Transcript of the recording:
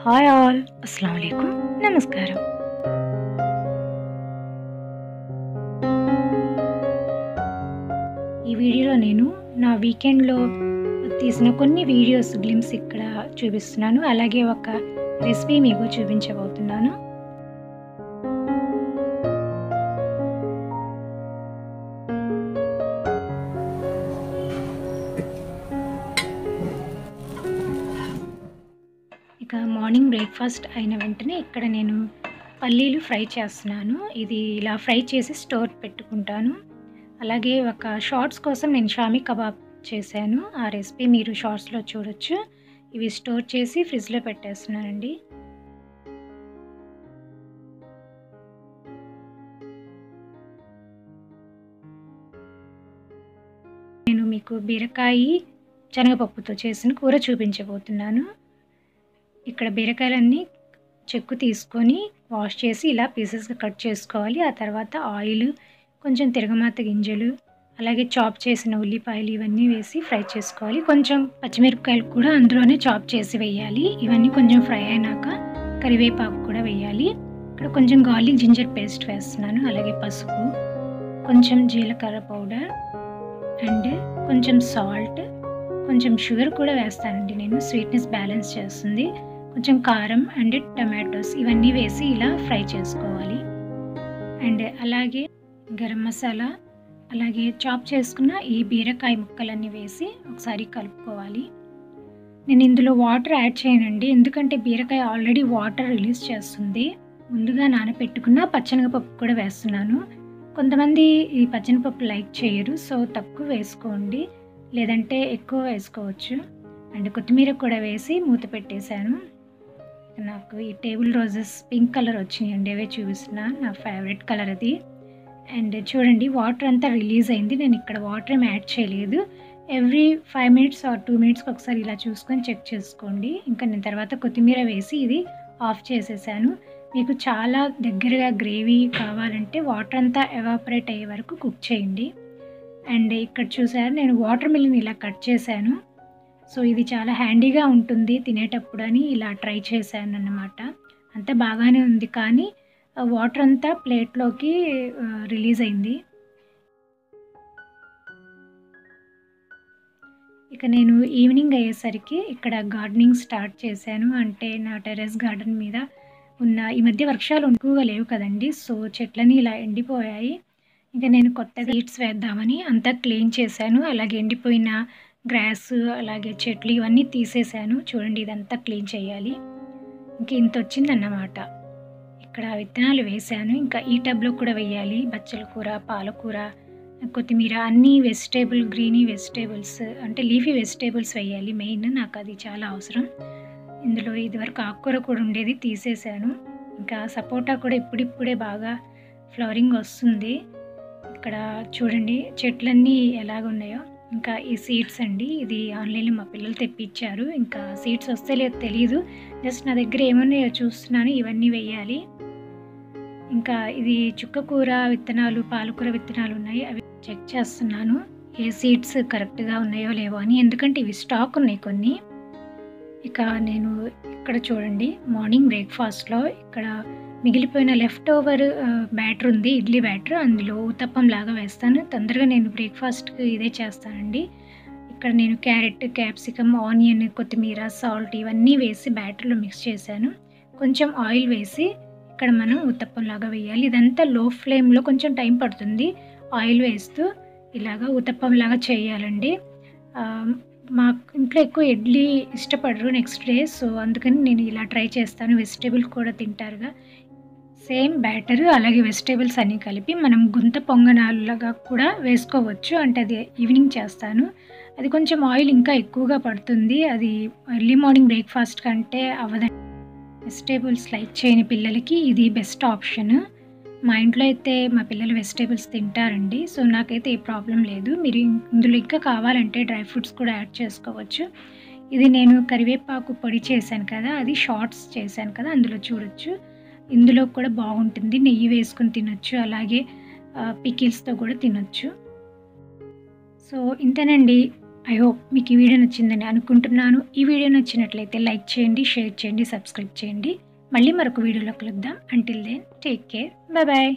Hi all అస్సలం వాలేకుమ్ నమస్కారం. ఈ వీడియోలో నేను నా వీకెండ్‌లో తీసిన కొన్ని వీడియోస్ గ్లింప్స్ ఇక్కడ చూపిస్తున్నాను. అలాగే ఒక రెసిపీ మీకు చూపించబోతున్నాను. ఇక మార్నింగ్ బ్రేక్‌ఫాస్ట్ అయిన వెంటనే ఇక్కడ నేను పల్లీలు ఫ్రై చేస్తున్నాను. ఇది ఇలా ఫ్రై చేసి స్టోర్ పెట్టుకుంటాను. అలాగే ఒక షార్ట్స్ కోసం నేను షామీ కబాబ్ చేశాను. ఆ రెసిపీ మీరు షార్ట్స్‌లో చూడొచ్చు. ఇవి స్టోర్ చేసి ఫ్రిడ్జ్‌లో పెట్టేస్తున్నానండి. నేను మీకు బీరకాయి, శనగపప్పుతో చేసిన కూర చూపించబోతున్నాను. ఇక్కడ బీరకాయలన్నీ చెక్కు తీసుకొని వాష్ చేసి ఇలా పీసెస్‌గా కట్ చేసుకోవాలి. ఆ తర్వాత ఆయిల్, కొంచెం తిరగమాత గింజలు, అలాగే చాప్ చేసిన ఉల్లిపాయలు ఇవన్నీ వేసి ఫ్రై చేసుకోవాలి. కొంచెం పచ్చిమిరపకాయలు కూడా అందులోనే చాప్ చేసి వేయాలి. ఇవన్నీ కొంచెం ఫ్రై అయినాక కరివేపాకు కూడా వేయాలి. ఇక్కడ కొంచెం గార్లిక్ జింజర్ పేస్ట్ వేస్తున్నాను. అలాగే పసుపు, కొంచెం జీలకర్ర పౌడర్ అండ్ కొంచెం సాల్ట్, కొంచెం షుగర్ కూడా వేస్తానండి నేను. స్వీట్‌నెస్ బ్యాలెన్స్ చేస్తుంది. కొంచెం కారం అండ్ టమాటోస్ ఇవన్నీ వేసి ఇలా ఫ్రై చేసుకోవాలి. అండ్ అలాగే గరం మసాలా, అలాగే చాప్ చేసుకున్న ఈ బీరకాయ ముక్కలన్నీ వేసి ఒకసారి కలుపుకోవాలి. నేను ఇందులో వాటర్ యాడ్ చేయనండి, ఎందుకంటే బీరకాయ ఆల్రెడీ వాటర్ రిలీజ్ చేస్తుంది. ముందుగా నానబెట్టుకున్న పచ్చెనగపప్పు కూడా వేస్తున్నాను. కొంతమంది ఈ పచ్చెనగపప్పు లైక్ చేయరు, సో తక్కువ వేసుకోండి, లేదంటే ఎక్కువ వేసుకోవచ్చు. అండ్ కొత్తిమీర కూడా వేసి మూత పెట్టేశాను. నాకు ఈ టేబుల్ రోజెస్ పింక్ కలర్ వచ్చినాయండి, అవే చూపిస్తున్నా. నా ఫేవరెట్ కలర్ అది. అండ్ చూడండి వాటర్ అంతా రిలీజ్ అయింది. నేను ఇక్కడ వాటర్ ఏమి యాడ్ చేయలేదు. ఎవ్రీ 5 మినిట్స్ ఆర్ 2 మినిట్స్కి ఒకసారి ఇలా చూసుకొని చెక్ చేసుకోండి. ఇంకా నేను తర్వాత కొత్తిమీర వేసి ఇది ఆఫ్ చేసేసాను. మీకు చాలా దగ్గరగా గ్రేవీ కావాలంటే వాటర్ అంతా ఎవాపరేట్ అయ్యే వరకు కుక్ చేయండి. అండ్ ఇక్కడ చూసారు నేను వాటర్ మిలన్ ఇలా కట్ చేశాను. సో ఇది చాలా హ్యాండీగా ఉంటుంది తినేటప్పుడు అని ఇలా ట్రై చేశాను అన్నమాట. అంతా బాగానే ఉంది, కానీ వాటర్ అంతా ప్లేట్లోకి రిలీజ్ అయింది. ఇక నేను ఈవినింగ్ అయ్యేసరికి ఇక్కడ గార్డెనింగ్ స్టార్ట్ చేశాను. అంటే నా టెర్రస్ గార్డెన్ మీద ఉన్న ఈ మధ్య వర్షాలు ఎక్కువగా లేవు కదండి, సో చెట్లని ఇలా ఎండిపోయాయి. ఇంకా నేను కొత్తగా సీడ్స్ వేద్దామని అంతా క్లీన్ చేశాను. అలాగే ఎండిపోయిన గ్రాస్, అలాగే చెట్లు ఇవన్నీ తీసేశాను. చూడండి ఇదంతా క్లీన్ చేయాలి. ఇంక ఇంత వచ్చిందన్నమాట. ఇక్కడ విత్తనాలు వేశాను. ఇంకా ఈ టబ్లో కూడా వేయాలి. బచ్చల కూర, పాలకూర, కొత్తిమీర అన్నీ వెజిటేబుల్, గ్రీనీ వెజిటేబుల్స్ అంటే లీఫీ వెజిటేబుల్స్ వేయాలి. మెయిన్ నాకు అది చాలా అవసరం. ఇందులో ఇదివరకు ఆకుకూర కూడా ఉండేది, తీసేశాను. ఇంకా సపోటా కూడా ఇప్పుడిప్పుడే బాగా ఫ్లవరింగ్ వస్తుంది. ఇక్కడ చూడండి చెట్లన్నీ ఎలాగున్నాయో. ఇంకా ఈ సీడ్స్ అండి, ఇది ఆన్లైన్లో మా పిల్లలు తెప్పించారు. ఇంకా సీడ్స్ వస్తే లేదో తెలీదు, జస్ట్ నా దగ్గర ఏమున్నాయో చూస్తున్నాను. ఇవన్నీ వేయాలి. ఇంకా ఇది చుక్కకూర విత్తనాలు, పాలకూర విత్తనాలు ఉన్నాయి, అవి చెక్ చేస్తున్నాను ఏ సీడ్స్ కరెక్ట్గా ఉన్నాయో లేవో అని, ఎందుకంటే ఇవి స్టాక్ ఉన్నాయి కొన్ని. ఇక నేను ఇక్కడ చూడండి మార్నింగ్ బ్రేక్ఫాస్ట్లో ఇక్కడ మిగిలిపోయిన లెఫ్ట్ ఓవర్ బ్యాటర్ ఉంది, ఇడ్లీ బ్యాటర్. అందులో ఊతప్పం లాగా వేస్తాను. తొందరగా నేను బ్రేక్ఫాస్ట్కి ఇదే చేస్తానండి. ఇక్కడ నేను క్యారెట్, క్యాప్సికమ్, ఆనియన్, కొత్తిమీర, సాల్ట్ ఇవన్నీ వేసి బ్యాటర్లో మిక్స్ చేశాను. కొంచెం ఆయిల్ వేసి ఇక్కడ మనం ఊతప్పం లాగా వేయాలి. ఇదంతా లో ఫ్లేమ్లో కొంచెం టైం పడుతుంది. ఆయిల్ వేస్తూ ఇలాగా ఊతప్పం లాగా చేయాలండి. మా ఇంట్లో ఎక్కువ ఇడ్లీ ఇష్టపడరు నెక్స్ట్ డే, సో అందుకని నేను ఇలా ట్రై చేస్తాను. వెజిటేబుల్ కూడా తింటారుగా. సేమ్ బ్యాటర్ అలాగే వెజిటేబుల్స్ అన్నీ కలిపి మనం గుంత పొంగనాలుగా కూడా వేసుకోవచ్చు. అంటే అది ఈవినింగ్ చేస్తాను. అది కొంచెం ఆయిల్ ఇంకా ఎక్కువగా పడుతుంది. అది ఎర్లీ మార్నింగ్ బ్రేక్ఫాస్ట్ కంటే అవ్వదండి. వెజిటేబుల్స్ లైక్ చేయని పిల్లలకి ఇది బెస్ట్ ఆప్షన్. మా ఇంట్లో అయితే మా పిల్లలు వెజిటేబుల్స్ తింటారండి, సో నాకైతే ఏ ప్రాబ్లం లేదు. మీరు ఇందులో ఇంకా కావాలంటే డ్రై ఫ్రూట్స్ కూడా యాడ్ చేసుకోవచ్చు. ఇది నేను కరివేపాకు పొడి చేశాను కదా, అది షార్ట్స్ చేశాను కదా, అందులో చూడొచ్చు. ఇందులో కూడా బాగుంటుంది, నెయ్యి వేసుకొని తినొచ్చు, అలాగే పికిల్స్తో కూడా తినొచ్చు. సో ఇంతేనండి, ఐ హోప్ మీకు ఈ వీడియో నచ్చిందని అనుకుంటున్నాను. ఈ వీడియో నచ్చినట్లయితే లైక్ చేయండి, షేర్ చేయండి, సబ్స్క్రైబ్ చేయండి. మళ్ళీ మరొక వీడియోలో కలుద్దాం. Until then take care. Bye bye.